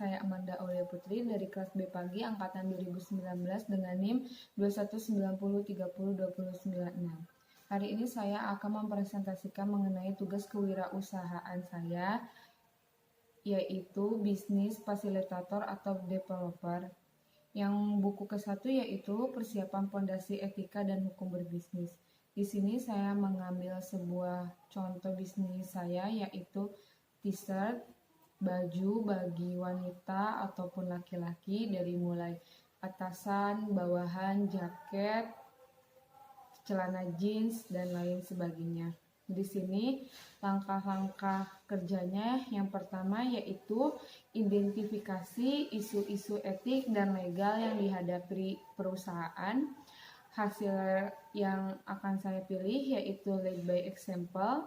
saya Amanda Aulia Putri dari kelas B pagi angkatan 2019 dengan NIM 2190302096. Hari ini saya akan mempresentasikan mengenai tugas kewirausahaan saya, yaitu bisnis fasilitator atau developer. Yang buku ke-1 yaitu persiapan fondasi etika dan hukum berbisnis. Di sini saya mengambil sebuah contoh bisnis saya, yaitu t-shirt, baju bagi wanita ataupun laki-laki, dari mulai atasan, bawahan, jaket, celana jeans, dan lain sebagainya. Di sini langkah-langkah kerjanya yang pertama yaitu identifikasi isu-isu etik dan legal yang dihadapi perusahaan. Hasil yang akan saya pilih yaitu lead by example.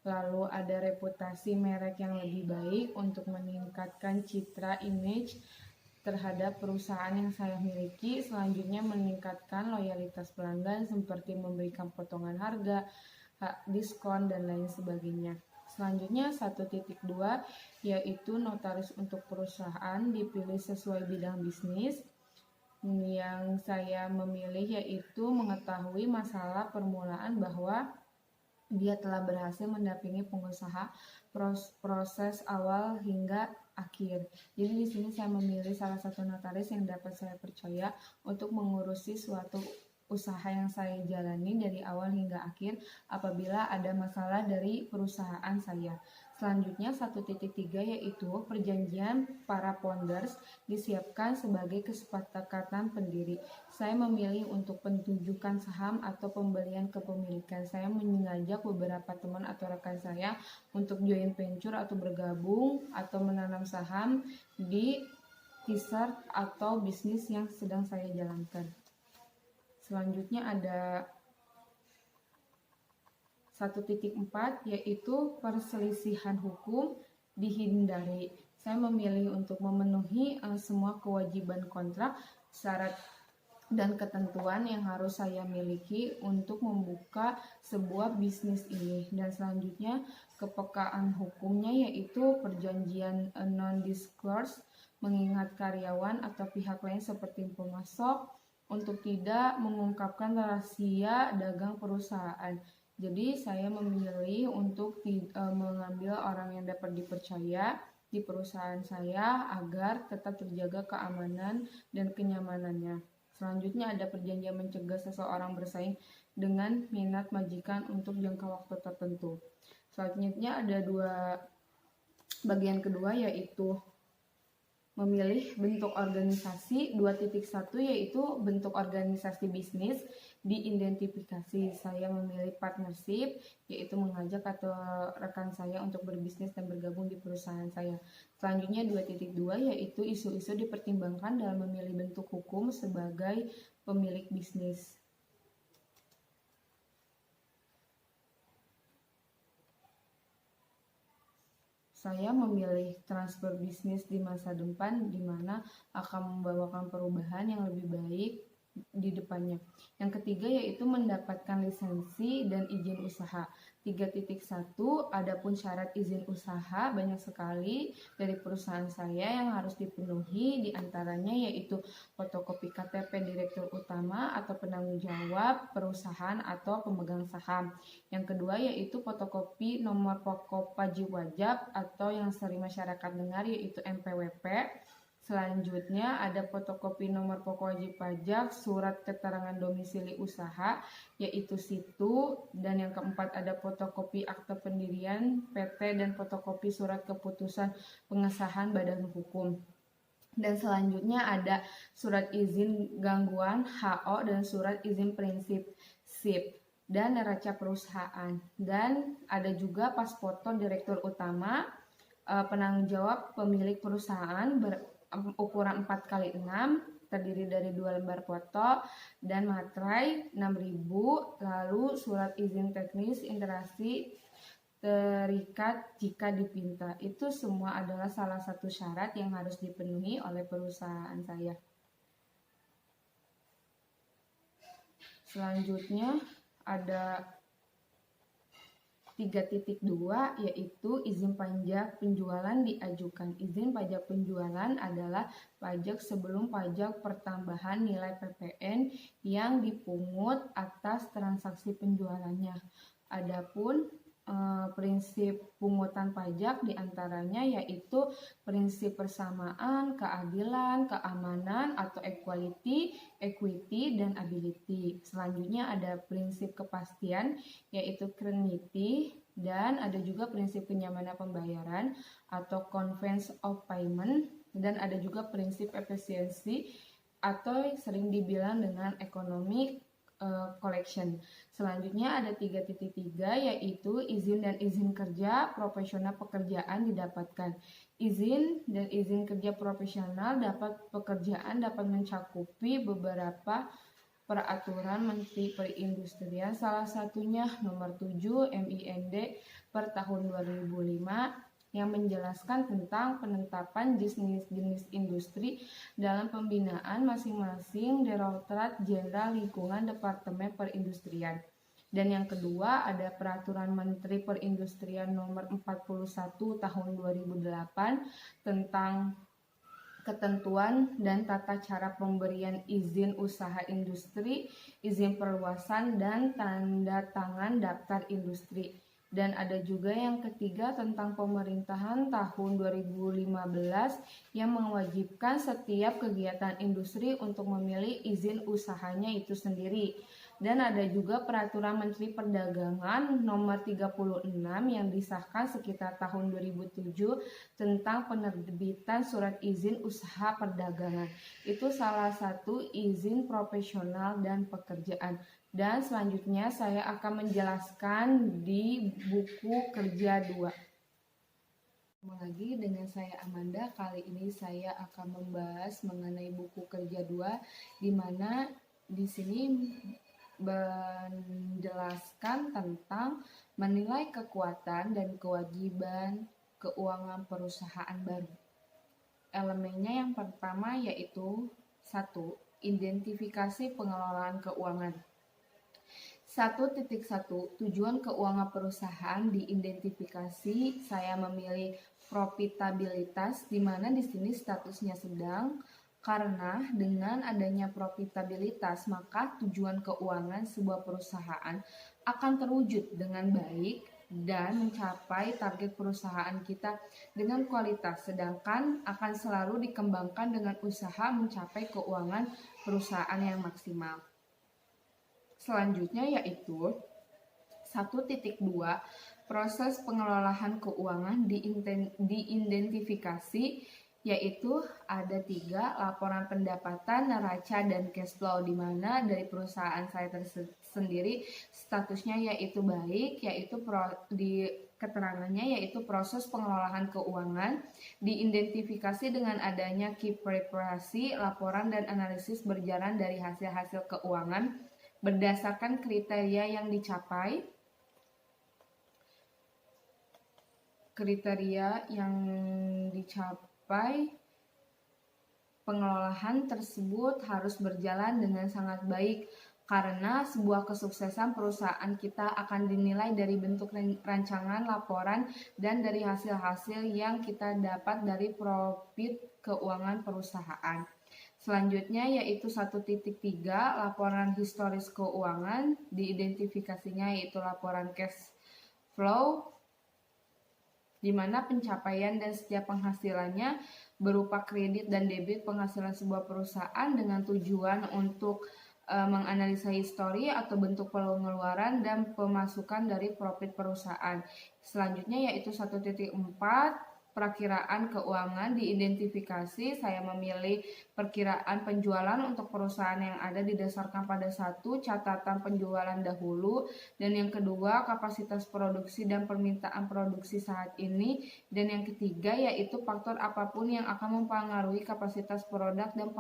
Lalu ada reputasi merek yang lebih baik untuk meningkatkan citra image terhadap perusahaan yang saya miliki. Selanjutnya meningkatkan loyalitas pelanggan seperti memberikan potongan harga, diskon, dan lain sebagainya. Selanjutnya 1.2 yaitu notaris untuk perusahaan dipilih sesuai bidang bisnis. Yang saya memilih yaitu mengetahui masalah permulaan bahwa dia telah berhasil mendampingi pengusaha proses awal hingga akhir. Jadi di sini saya memilih salah satu notaris yang dapat saya percaya untuk mengurusi suatu usaha yang saya jalani dari awal hingga akhir apabila ada masalah dari perusahaan saya. Selanjutnya 1.3 yaitu perjanjian para founders disiapkan sebagai kesepakatan pendiri. Saya memilih untuk penunjukan saham atau pembelian kepemilikan. Saya mengajak beberapa teman atau rekan saya untuk join venture atau bergabung atau menanam saham di t-shirt atau bisnis yang sedang saya jalankan. Selanjutnya ada 1.4 yaitu perselisihan hukum dihindari. Saya memilih untuk memenuhi semua kewajiban kontrak, syarat dan ketentuan yang harus saya miliki untuk membuka sebuah bisnis ini. Dan selanjutnya kepekaan hukumnya yaitu perjanjian non-disclosure, mengingat karyawan atau pihak lain seperti pemasok untuk tidak mengungkapkan rahasia dagang perusahaan. Jadi saya memilih untuk mengambil orang yang dapat dipercaya di perusahaan saya agar tetap terjaga keamanan dan kenyamanannya. Selanjutnya ada perjanjian mencegah seseorang bersaing dengan minat majikan untuk jangka waktu tertentu. Selanjutnya ada bagian kedua yaitu memilih bentuk organisasi. 2.1 yaitu bentuk organisasi bisnis diidentifikasi. Saya memilih partnership, yaitu mengajak atau rekan saya untuk berbisnis dan bergabung di perusahaan saya. Selanjutnya 2.2 yaitu isu-isu dipertimbangkan dalam memilih bentuk hukum sebagai pemilik bisnis. Saya memilih transfer bisnis di masa depan, di mana akan membawakan perubahan yang lebih baik di depannya. Yang ketiga yaitu mendapatkan lisensi dan izin usaha. 3.1 adapun syarat izin usaha banyak sekali dari perusahaan saya yang harus dipenuhi, diantaranya yaitu fotokopi KTP direktur utama atau penanggung jawab perusahaan atau pemegang saham. Yang kedua yaitu fotokopi nomor pokok wajib atau yang sering masyarakat dengar yaitu NPWP. Selanjutnya ada fotokopi nomor pokok wajib pajak, surat keterangan domisili usaha yaitu SITU, dan yang keempat ada fotokopi akte pendirian PT dan fotokopi surat keputusan pengesahan badan hukum. Dan selanjutnya ada surat izin gangguan HO dan surat izin prinsip SIP dan neraca perusahaan. Dan ada juga pas foto direktur utama, penanggung jawab pemilik perusahaan ukuran 4x6, terdiri dari 2 lembar foto dan materai 6.000, lalu surat izin teknis interaksi terikat jika dipinta. Itu semua adalah salah satu syarat yang harus dipenuhi oleh perusahaan saya. Selanjutnya ada 3.2 yaitu izin pajak penjualan diajukan. Izin pajak penjualan adalah pajak sebelum pajak pertambahan nilai PPN yang dipungut atas transaksi penjualannya. Adapun prinsip pungutan pajak diantaranya yaitu prinsip persamaan, keadilan, keamanan atau equity, dan ability. Selanjutnya ada prinsip kepastian yaitu certainty, dan ada juga prinsip kenyamanan pembayaran atau convenience of payment, dan ada juga prinsip efisiensi atau sering dibilang dengan economic collection. Selanjutnya ada 3.3 yaitu izin dan izin kerja profesional pekerjaan didapatkan. Izin dan izin kerja profesional pekerjaan dapat mencakupi beberapa peraturan Menteri Perindustrian, salah satunya nomor 7 MIND per tahun 2005 yang menjelaskan tentang penetapan jenis-jenis industri dalam pembinaan masing-masing Direktorat Jenderal Lingkungan Departemen Perindustrian. Dan yang kedua ada Peraturan Menteri Perindustrian nomor 41 tahun 2008 tentang ketentuan dan tata cara pemberian izin usaha industri, izin perluasan, dan tanda tangan daftar industri. Dan ada juga yang ketiga tentang pemerintahan tahun 2015 yang mewajibkan setiap kegiatan industri untuk memilih izin usahanya itu sendiri. Dan ada juga Peraturan Menteri Perdagangan nomor 36 yang disahkan sekitar tahun 2007 tentang penerbitan surat izin usaha perdagangan. Itu salah satu izin profesional dan pekerjaan. Dan selanjutnya saya akan menjelaskan di buku kerja 2. Ketemu lagi dengan saya Amanda. Kali ini saya akan membahas mengenai buku kerja 2 di mana di sini menjelaskan tentang menilai kekuatan dan kewajiban keuangan perusahaan baru. Elemennya yang pertama yaitu 1. Identifikasi pengelolaan keuangan. 1.1 Tujuan keuangan perusahaan diidentifikasi. Saya memilih profitabilitas di mana di sini statusnya sedang karena dengan adanya profitabilitas maka tujuan keuangan sebuah perusahaan akan terwujud dengan baik dan mencapai target perusahaan kita dengan kualitas, sedangkan akan selalu dikembangkan dengan usaha mencapai keuangan perusahaan yang maksimal. Selanjutnya yaitu 1.2 Proses pengelolaan keuangan diidentifikasi, yaitu ada 3 laporan pendapatan, neraca, dan cash flow, di mana dari perusahaan saya sendiri statusnya yaitu baik, yaitu di keterangannya yaitu proses pengelolaan keuangan diidentifikasi dengan adanya key preparasi, laporan dan analisis berjalan dari hasil-hasil keuangan berdasarkan kriteria yang dicapai. Pengelolaan tersebut harus berjalan dengan sangat baik karena sebuah kesuksesan perusahaan kita akan dinilai dari bentuk rancangan laporan dan dari hasil-hasil yang kita dapat dari profit keuangan perusahaan. Selanjutnya yaitu 1.3 laporan historis keuangan, diidentifikasinya yaitu laporan cash flow, di mana pencapaian dan setiap penghasilannya berupa kredit dan debit penghasilan sebuah perusahaan dengan tujuan untuk menganalisa histori atau bentuk pengeluaran dan pemasukan dari profit perusahaan. Selanjutnya yaitu 1.4 Perakiraan keuangan diidentifikasi. Saya memilih perkiraan penjualan untuk perusahaan yang ada didasarkan pada 1. Catatan penjualan dahulu, dan yang kedua kapasitas produksi dan permintaan produksi saat ini, dan yang ketiga yaitu faktor apapun yang akan mempengaruhi kapasitas produk dan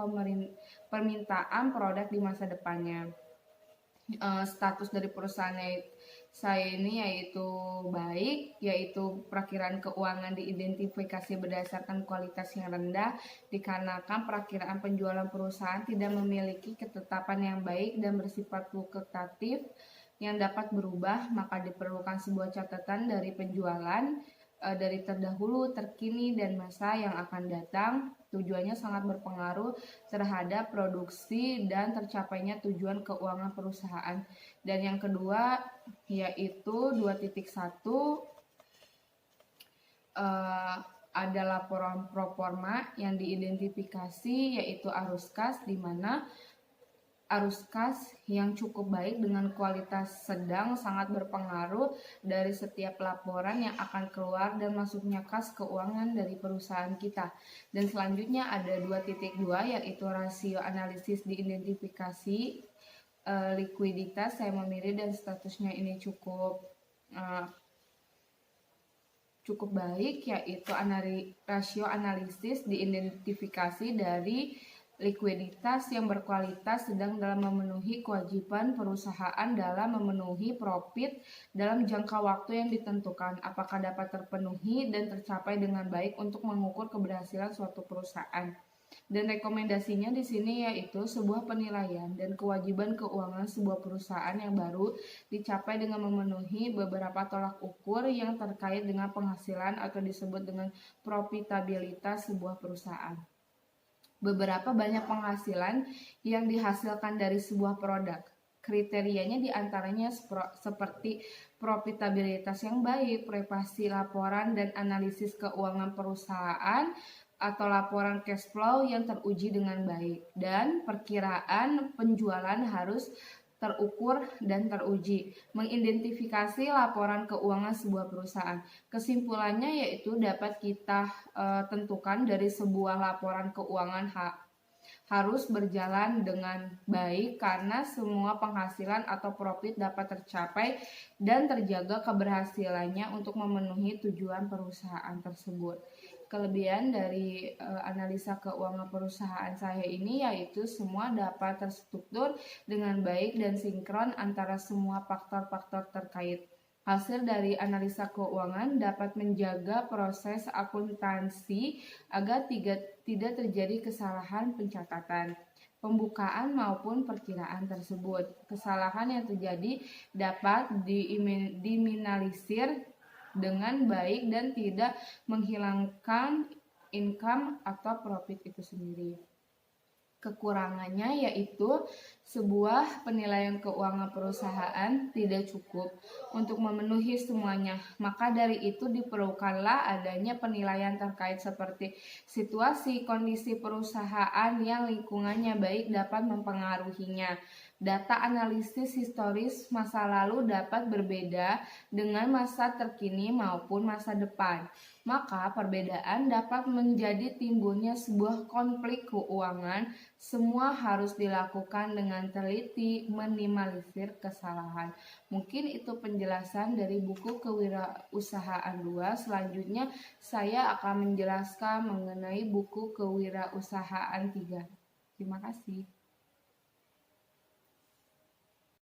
permintaan produk di masa depannya. Status dari perusahaan saya ini yaitu baik, yaitu perakiraan keuangan diidentifikasi berdasarkan kualitas yang rendah dikarenakan perakiraan penjualan perusahaan tidak memiliki ketetapan yang baik dan bersifat fluktuatif. yang dapat berubah, maka diperlukan sebuah catatan dari penjualan dari terdahulu, terkini, dan masa yang akan datang. Tujuannya sangat berpengaruh terhadap produksi dan tercapainya tujuan keuangan perusahaan. Dan yang kedua yaitu 2.1 ada laporan proforma yang diidentifikasi yaitu arus kas, di mana arus kas yang cukup baik dengan kualitas sedang sangat berpengaruh dari setiap laporan yang akan keluar dan masuknya kas keuangan dari perusahaan kita. Dan selanjutnya ada 2.2 yaitu rasio analisis diidentifikasi likuiditas. Saya memilih dan statusnya ini cukup baik, yaitu rasio analisis diidentifikasi dari likuiditas yang berkualitas sedang dalam memenuhi kewajiban perusahaan dalam memenuhi profit dalam jangka waktu yang ditentukan, apakah dapat terpenuhi dan tercapai dengan baik untuk mengukur keberhasilan suatu perusahaan. Dan rekomendasinya di sini yaitu sebuah penilaian dan kewajiban keuangan sebuah perusahaan yang baru dicapai dengan memenuhi beberapa tolak ukur yang terkait dengan penghasilan atau disebut dengan profitabilitas sebuah perusahaan. Beberapa banyak penghasilan yang dihasilkan dari sebuah produk. Kriterianya diantaranya seperti profitabilitas yang baik, privasi laporan dan analisis keuangan perusahaan, atau laporan cash flow yang teruji dengan baik, dan perkiraan penjualan harus terukur dan teruji. Mengidentifikasi laporan keuangan sebuah perusahaan. Kesimpulannya yaitu dapat kita tentukan dari sebuah laporan keuangan harus berjalan dengan baik karena semua penghasilan atau profit dapat tercapai dan terjaga keberhasilannya untuk memenuhi tujuan perusahaan tersebut. Kelebihan dari analisa keuangan perusahaan saya ini yaitu semua dapat terstruktur dengan baik dan sinkron antara semua faktor-faktor terkait. Hasil dari analisa keuangan dapat menjaga proses akuntansi agar tidak terjadi kesalahan pencatatan, pembukaan maupun perkiraan tersebut. Kesalahan yang terjadi dapat diminimalisir dengan baik dan tidak menghilangkan income atau profit itu sendiri. Kekurangannya yaitu sebuah penilaian keuangan perusahaan tidak cukup untuk memenuhi semuanya. Maka dari itu diperlukanlah adanya penilaian terkait seperti situasi kondisi perusahaan yang lingkungannya baik dapat mempengaruhinya. Data analisis historis masa lalu dapat berbeda dengan masa terkini maupun masa depan. Maka perbedaan dapat menjadi timbulnya sebuah konflik keuangan. Semua harus dilakukan dengan teliti, minimalisir kesalahan. Mungkin itu penjelasan dari buku Kewirausahaan 2. Selanjutnya saya akan menjelaskan mengenai buku Kewirausahaan 3. Terima kasih.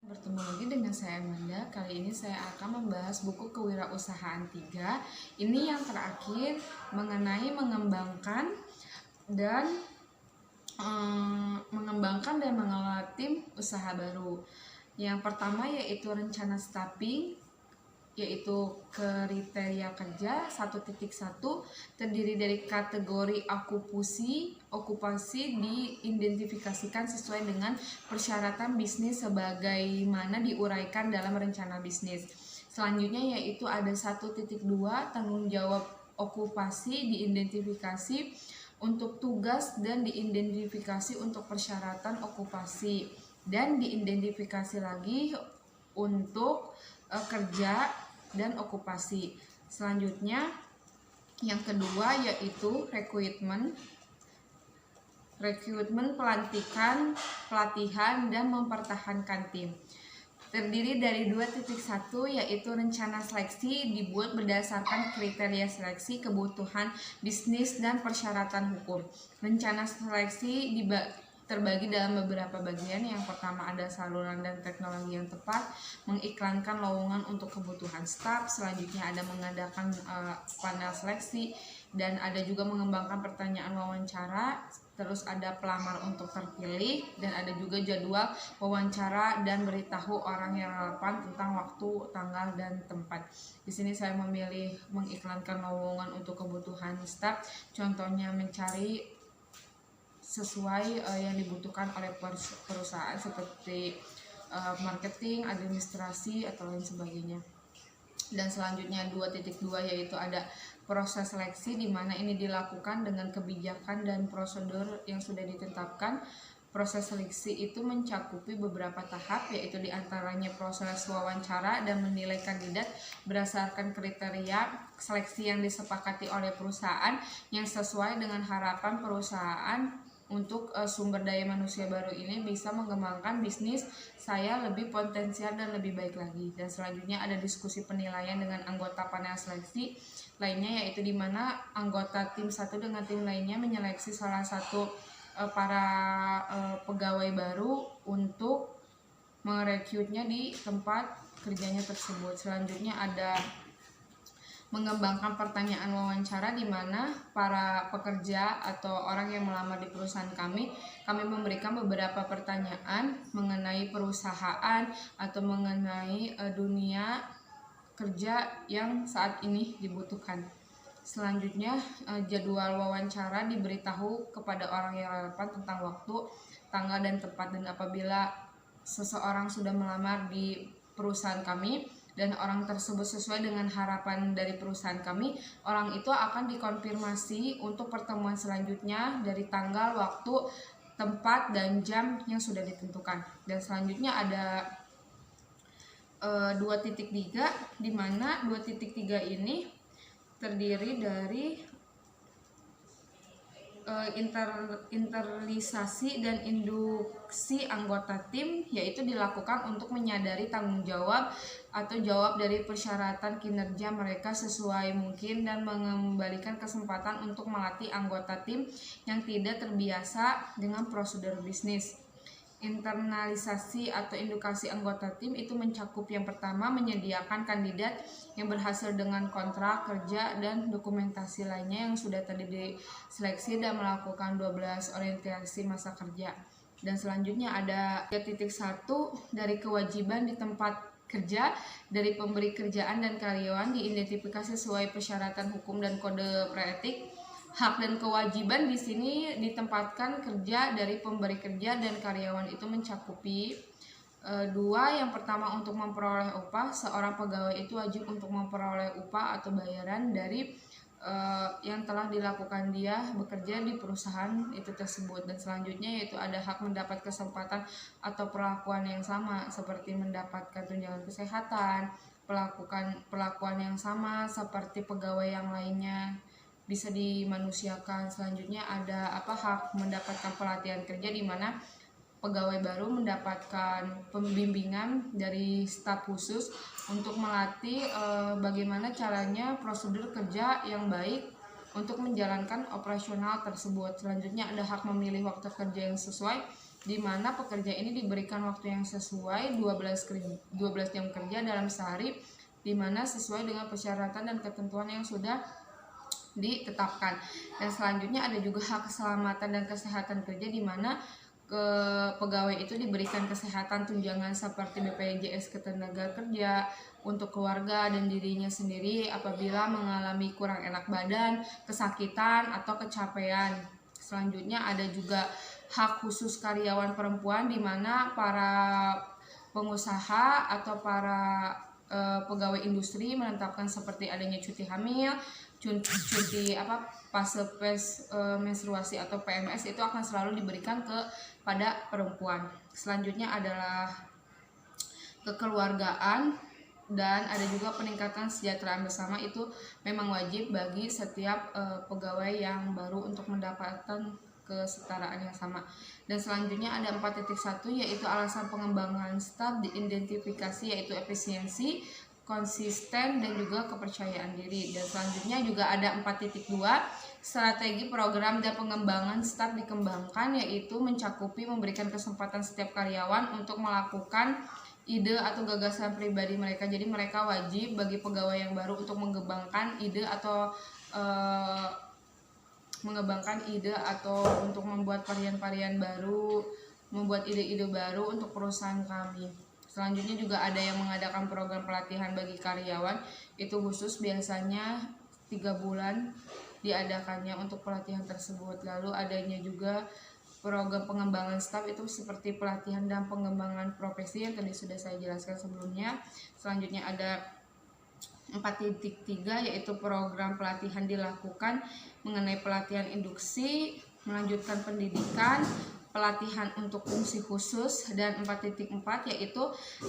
Bertemu lagi dengan saya Amanda. Kali ini saya akan membahas buku Kewirausahaan 3. Ini yang terakhir mengenai mengembangkan dan mengelola tim usaha baru. Yang pertama yaitu rencana staffing, yaitu kriteria kerja 1.1 terdiri dari kategori okupasi diidentifikasikan sesuai dengan persyaratan bisnis sebagaimana diuraikan dalam rencana bisnis. Selanjutnya yaitu ada 1.2 tanggung jawab okupasi diidentifikasi untuk tugas dan diidentifikasi untuk persyaratan okupasi dan diidentifikasi lagi untuk kerja dan okupasi. Selanjutnya yang kedua yaitu rekrutmen, pelantikan, pelatihan dan mempertahankan tim. Terdiri dari 2.1 yaitu rencana seleksi dibuat berdasarkan kriteria seleksi, kebutuhan bisnis dan persyaratan hukum. Rencana seleksi terbagi dalam beberapa bagian. Yang pertama ada saluran dan teknologi yang tepat, mengiklankan lowongan untuk kebutuhan staf. Selanjutnya ada mengadakan panel seleksi, dan ada juga mengembangkan pertanyaan wawancara, terus ada pelamar untuk terpilih, dan ada juga jadwal wawancara dan beritahu orang yang relevan tentang waktu, tanggal, dan tempat. Di sini saya memilih mengiklankan lowongan untuk kebutuhan staf, contohnya mencari sesuai yang dibutuhkan oleh perusahaan seperti marketing, administrasi, atau lain sebagainya. Dan selanjutnya 2.2 yaitu ada proses seleksi, di mana ini dilakukan dengan kebijakan dan prosedur yang sudah ditetapkan. Proses seleksi itu mencakupi beberapa tahap, yaitu diantaranya proses wawancara dan menilai kandidat berdasarkan kriteria seleksi yang disepakati oleh perusahaan yang sesuai dengan harapan perusahaan untuk sumber daya manusia baru ini bisa mengembangkan bisnis saya lebih potensial dan lebih baik lagi. Dan selanjutnya ada diskusi penilaian dengan anggota panel seleksi lainnya, yaitu di mana anggota tim satu dengan tim lainnya menyeleksi salah satu para pegawai baru untuk merekrutnya di tempat kerjanya tersebut. Selanjutnya ada mengembangkan pertanyaan wawancara, di mana para pekerja atau orang yang melamar di perusahaan kami memberikan beberapa pertanyaan mengenai perusahaan atau mengenai dunia kerja yang saat ini dibutuhkan. Selanjutnya jadwal wawancara diberitahu kepada orang yang relevan tentang waktu, tanggal, dan tempat. Dan apabila seseorang sudah melamar di perusahaan kami dan orang tersebut sesuai dengan harapan dari perusahaan kami, orang itu akan dikonfirmasi untuk pertemuan selanjutnya dari tanggal, waktu, tempat, dan jam yang sudah ditentukan. Dan selanjutnya ada 2.3, di mana 2.3 ini terdiri dari internalisasi dan induksi anggota tim, yaitu dilakukan untuk menyadari tanggung jawab atau jawab dari persyaratan kinerja mereka sesuai mungkin dan mengembalikan kesempatan untuk melatih anggota tim yang tidak terbiasa dengan prosedur bisnis. Internalisasi atau edukasi anggota tim itu mencakup yang pertama, menyediakan kandidat yang berhasil dengan kontrak kerja dan dokumentasi lainnya yang sudah tadi diseleksi dan melakukan 12 orientasi masa kerja. Dan selanjutnya ada 3.1 dari kewajiban di tempat kerja dari pemberi kerjaan dan karyawan diidentifikasi sesuai persyaratan hukum dan kode preetik. Hak dan kewajiban di sini ditempatkan kerja dari pemberi kerja dan karyawan itu mencakupi dua. Yang pertama, untuk memperoleh upah, seorang pegawai itu wajib untuk memperoleh upah atau bayaran dari yang telah dilakukan dia bekerja di perusahaan itu tersebut. Dan selanjutnya yaitu ada hak mendapat kesempatan atau perlakuan yang sama, seperti mendapatkan tunjangan kesehatan, perlakuan yang sama seperti pegawai yang lainnya, bisa dimanusiakan. Selanjutnya ada hak mendapatkan pelatihan kerja, di mana pegawai baru mendapatkan pembimbingan dari staf khusus untuk melatih bagaimana caranya prosedur kerja yang baik untuk menjalankan operasional tersebut. Selanjutnya ada hak memilih waktu kerja yang sesuai, di mana pekerja ini diberikan waktu yang sesuai 12 jam kerja dalam sehari, di mana sesuai dengan persyaratan dan ketentuan yang sudah ditetapkan. Dan selanjutnya ada juga hak keselamatan dan kesehatan kerja, di mana pegawai itu diberikan kesehatan tunjangan seperti BPJS Ketenagakerja untuk keluarga dan dirinya sendiri apabila mengalami kurang enak badan, kesakitan, atau kecapean. Selanjutnya ada juga hak khusus karyawan perempuan, di mana para pengusaha atau para pegawai industri menetapkan seperti adanya cuti hamil, cuti fase menstruasi atau PMS itu akan selalu diberikan kepada perempuan. Selanjutnya adalah kekeluargaan, dan ada juga peningkatan kesejahteraan bersama, itu memang wajib bagi setiap pegawai yang baru untuk mendapatkan kesetaraan yang sama. Dan selanjutnya ada 4.1 yaitu alasan pengembangan staf diidentifikasi, yaitu efisiensi, konsisten, dan juga kepercayaan diri. Dan selanjutnya juga ada 4.2 strategi program dan pengembangan staf dikembangkan, yaitu mencakupi memberikan kesempatan setiap karyawan untuk melakukan ide atau gagasan pribadi mereka. Jadi mereka wajib bagi pegawai yang baru untuk mengembangkan ide atau eh, mengembangkan ide atau untuk membuat varian-varian baru, membuat ide-ide baru untuk perusahaan kami. Selanjutnya juga ada yang mengadakan program pelatihan bagi karyawan, itu khusus biasanya 3 bulan diadakannya untuk pelatihan tersebut. Lalu adanya juga program pengembangan staf, itu seperti pelatihan dan pengembangan profesi yang tadi sudah saya jelaskan sebelumnya. Selanjutnya ada 4.3 yaitu program pelatihan dilakukan mengenai pelatihan induksi, melanjutkan pendidikan, pelatihan untuk fungsi khusus, dan 4.4 yaitu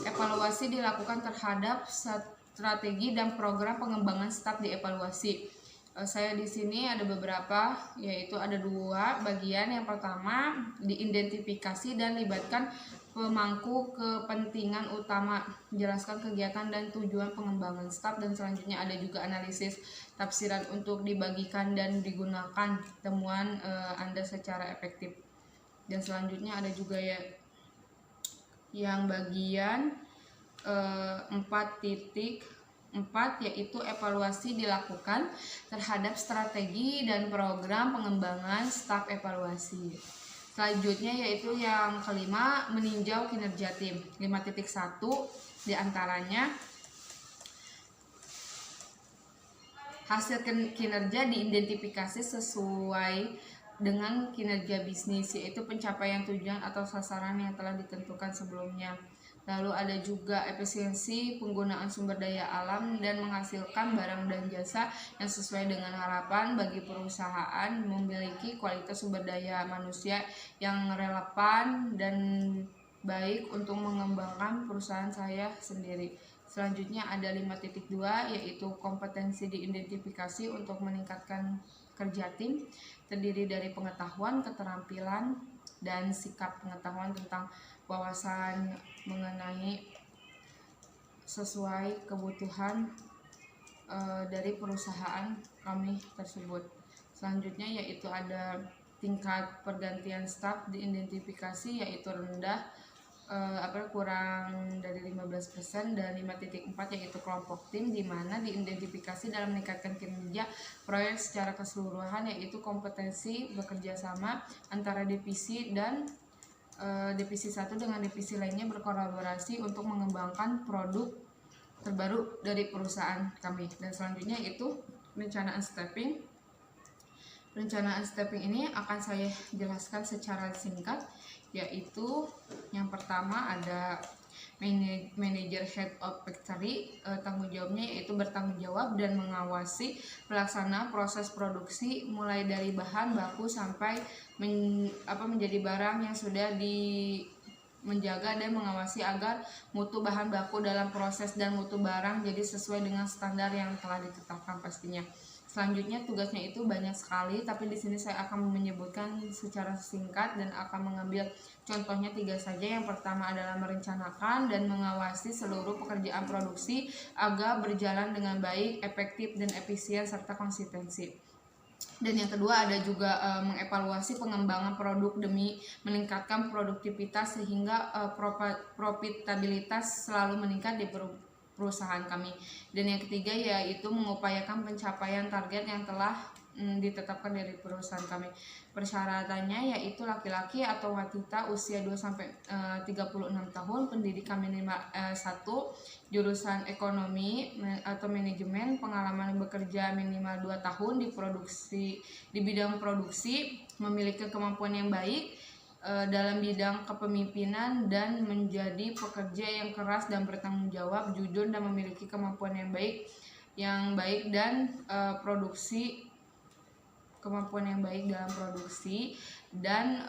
evaluasi dilakukan terhadap strategi dan program pengembangan staf dievaluasi. Saya di sini ada beberapa, yaitu ada 2 bagian. Yang pertama diidentifikasi dan libatkan pemangku kepentingan utama, jelaskan kegiatan dan tujuan pengembangan staf, dan selanjutnya ada juga analisis tafsiran untuk dibagikan dan digunakan temuan Anda secara efektif. Dan selanjutnya ada juga ya yang bagian 4.4 yaitu evaluasi dilakukan terhadap strategi dan program pengembangan staf evaluasi. Selanjutnya yaitu yang kelima, meninjau kinerja tim. 5.1 diantaranya hasil kinerja diidentifikasi sesuai dengan kinerja bisnis, yaitu pencapaian tujuan atau sasaran yang telah ditentukan sebelumnya. Lalu ada juga efisiensi penggunaan sumber daya alam dan menghasilkan barang dan jasa yang sesuai dengan harapan bagi perusahaan, memiliki kualitas sumber daya manusia yang relevan dan baik untuk mengembangkan perusahaan saya sendiri. Selanjutnya ada 5.2 yaitu kompetensi diidentifikasi untuk meningkatkan kerja tim, terdiri dari pengetahuan, keterampilan, dan sikap pengetahuan tentang wawasan mengenai sesuai kebutuhan dari perusahaan kami tersebut. Selanjutnya yaitu ada tingkat pergantian staf diidentifikasi yaitu rendah, kurang dari 15%, dan 5.4 yaitu kelompok tim, di mana diidentifikasi dalam meningkatkan kinerja proyek secara keseluruhan, yaitu kompetensi bekerja sama antara divisi dan divisi satu dengan divisi lainnya berkolaborasi untuk mengembangkan produk terbaru dari perusahaan kami. Dan selanjutnya itu perencanaan staffing. Perencanaan staffing ini akan saya jelaskan secara singkat, yaitu yang pertama ada manager head of factory, tanggung jawabnya yaitu bertanggung jawab dan mengawasi pelaksana proses produksi mulai dari bahan baku sampai menjadi barang yang sudah menjaga dan mengawasi agar mutu bahan baku dalam proses dan mutu barang jadi sesuai dengan standar yang telah ditetapkan pastinya. Selanjutnya tugasnya itu banyak sekali, tapi di sini saya akan menyebutkan secara singkat dan akan mengambil contohnya 3 saja. Yang pertama adalah merencanakan dan mengawasi seluruh pekerjaan produksi agar berjalan dengan baik, efektif, dan efisien serta konsistensi. Dan yang kedua ada juga mengevaluasi pengembangan produk demi meningkatkan produktivitas sehingga profitabilitas selalu meningkat di perusahaan kami. Dan yang ketiga yaitu mengupayakan pencapaian target yang telah ditetapkan dari perusahaan kami. Persyaratannya yaitu laki-laki atau wanita usia 2-36 tahun, pendidikan minimal 1, jurusan ekonomi atau manajemen, pengalaman bekerja minimal 2 tahun di bidang produksi, memiliki kemampuan yang baik dalam bidang kepemimpinan, dan menjadi pekerja yang keras dan bertanggung jawab, jujur, dan memiliki kemampuan yang baik dalam produksi dan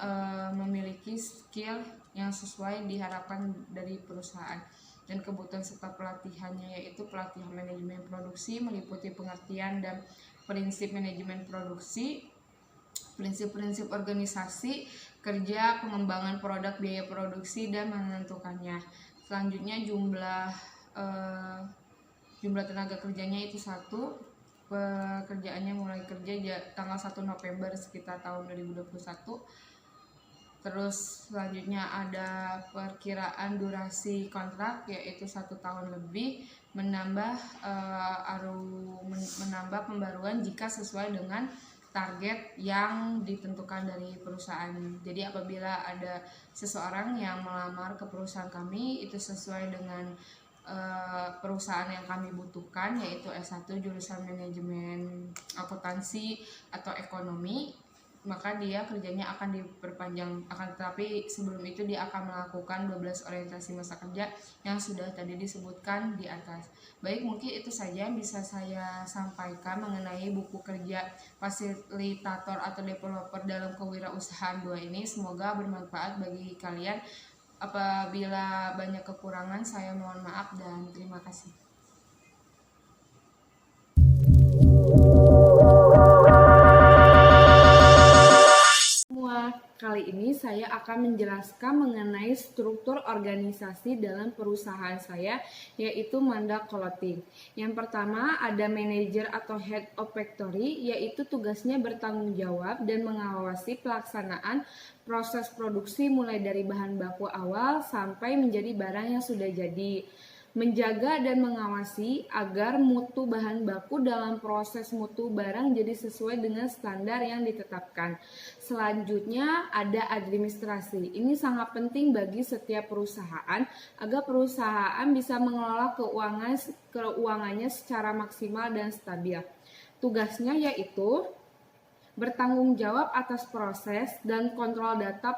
memiliki skill yang sesuai diharapkan dari perusahaan. Dan kebutuhan serta pelatihannya yaitu pelatihan manajemen produksi meliputi pengertian dan prinsip manajemen produksi, prinsip-prinsip organisasi kerja, pengembangan produk, biaya produksi, dan menentukannya. Selanjutnya jumlah tenaga kerjanya itu 1, pekerjaannya mulai kerja tanggal 1 November sekitar tahun 2021. Terus selanjutnya ada perkiraan durasi kontrak yaitu 1 tahun lebih, menambah menambah pembaruan jika sesuai dengan target yang ditentukan dari perusahaan. Jadi apabila ada seseorang yang melamar ke perusahaan kami itu sesuai dengan perusahaan yang kami butuhkan, yaitu S1 jurusan manajemen akuntansi atau ekonomi, maka dia kerjanya akan diperpanjang, tetapi sebelum itu dia akan melakukan 12 orientasi masa kerja yang sudah tadi disebutkan di atas. Baik, mungkin itu saja yang bisa saya sampaikan mengenai buku kerja fasilitator atau developer dalam kewirausahaan 2 ini. Semoga bermanfaat bagi kalian. Apabila banyak kekurangan, saya mohon maaf dan terima kasih. Kali ini saya akan menjelaskan mengenai struktur organisasi dalam perusahaan saya, yaitu Manda Clothing. Yang pertama ada manajer atau head of factory, yaitu tugasnya bertanggung jawab dan mengawasi pelaksanaan proses produksi mulai dari bahan baku awal sampai menjadi barang yang sudah jadi. Menjaga dan mengawasi agar mutu bahan baku dalam proses mutu barang jadi sesuai dengan standar yang ditetapkan. Selanjutnya ada administrasi. Ini sangat penting bagi setiap perusahaan agar perusahaan bisa mengelola keuangannya secara maksimal dan stabil. Tugasnya yaitu bertanggung jawab atas proses dan kontrol data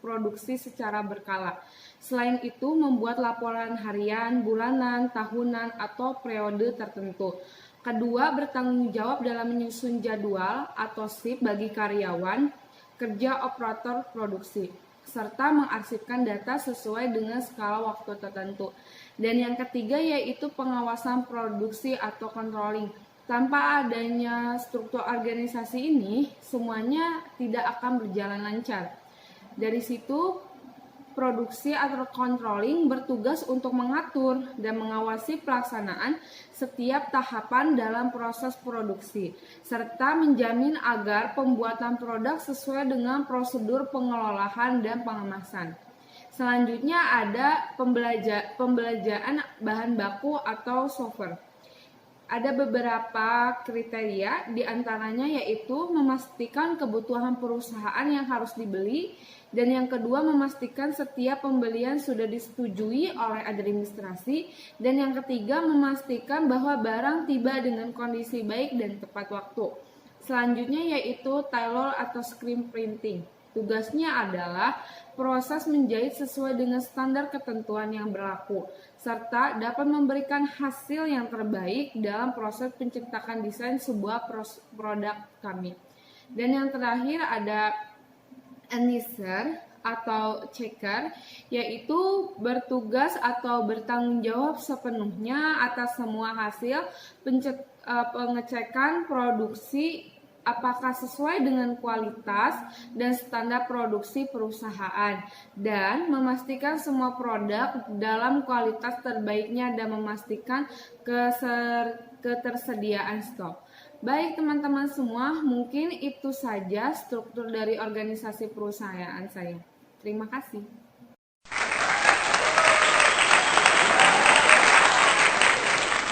produksi secara berkala. Selain itu, membuat laporan harian, bulanan, tahunan, atau periode tertentu. Kedua, bertanggung jawab dalam menyusun jadwal atau shift bagi karyawan, kerja operator produksi, serta mengarsipkan data sesuai dengan skala waktu tertentu. Dan yang ketiga yaitu pengawasan produksi atau controlling. Tanpa adanya struktur organisasi ini, semuanya tidak akan berjalan lancar. Dari situ, produksi atau controlling bertugas untuk mengatur dan mengawasi pelaksanaan setiap tahapan dalam proses produksi, serta menjamin agar pembuatan produk sesuai dengan prosedur pengelolaan dan pengemasan. Selanjutnya ada pembelajaran bahan baku atau software. Ada beberapa kriteria, diantaranya yaitu memastikan kebutuhan perusahaan yang harus dibeli, dan yang kedua memastikan setiap pembelian sudah disetujui oleh administrasi, dan yang ketiga memastikan bahwa barang tiba dengan kondisi baik dan tepat waktu. Selanjutnya yaitu tailor atau screen printing. Tugasnya adalah proses menjahit sesuai dengan standar ketentuan yang berlaku, serta dapat memberikan hasil yang terbaik dalam proses pencetakan desain sebuah produk kami. Dan yang terakhir ada analyzer atau checker, yaitu bertugas atau bertanggung jawab sepenuhnya atas semua hasil pengecekan produksi apakah sesuai dengan kualitas dan standar produksi perusahaan, dan memastikan semua produk dalam kualitas terbaiknya dan memastikan ketersediaan stok. Baik teman-teman semua, mungkin itu saja struktur dari organisasi perusahaan saya. Terima kasih.